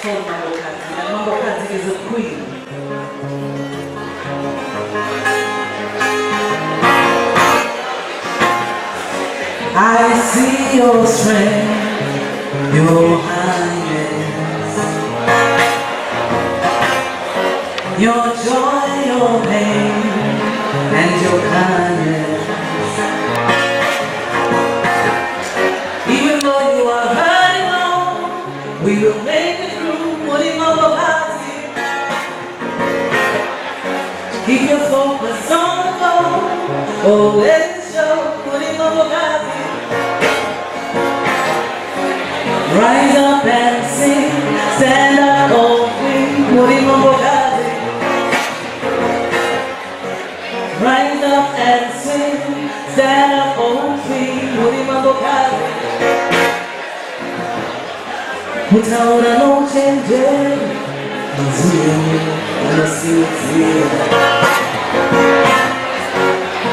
called Mambo Kazi, and Mambo Kazi is a queen. I see your strength, your highness, your joy, your pain, and your kindness. Even though you are hurting on, we will make it through. Putting all of us here. Keep your focus on the goal. Oh, let it show. Putting all of us here. Rise up and sing. Stand up, oh queen. Putting all of us here. Rise up and sing. Stand up, oh queen. Putting all of us here. Utaona no change, nzuri,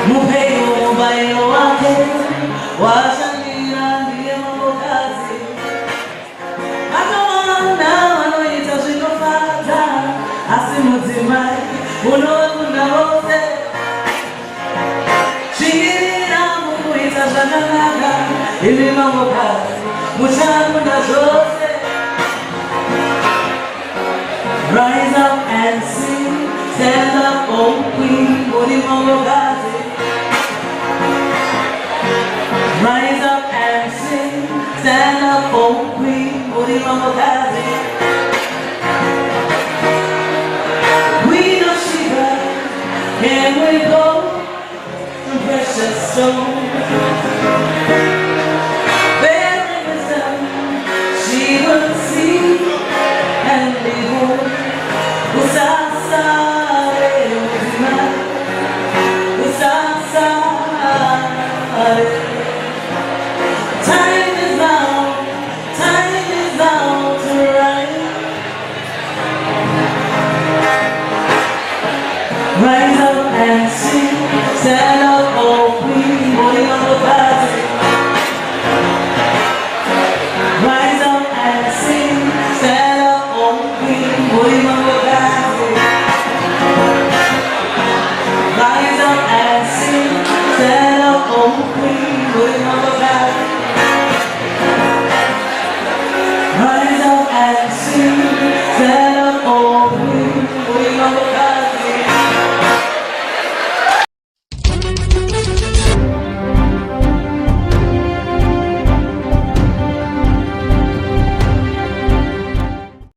mupeyo mubayo wake, washangira ndiye Mambo Kazi. Hata wana wanoita zvinofadza, asi mudzimai unokunda vose. Shingirira mukuita zvakanaka, imi Mambo Kazi, muchakunda zvose. Rise up and sing, stand up, oh queen, Bodi Mambo Kazi. Rise up and sing, stand up, oh queen, Bodi Mambo Kazi. We know Shiva, can we go to precious stone? Bearing wisdom, she will see and behold. Time is now to rise. Rise up and sing, stand up, oh queen, Bodi Mambo Kazi. Rise up and sing, stand up, oh queen, Bodi Mambo Kazi. Rise up and sing, stand up, oh queen, Bodi Mambo Kazi. Rise up and sing, stand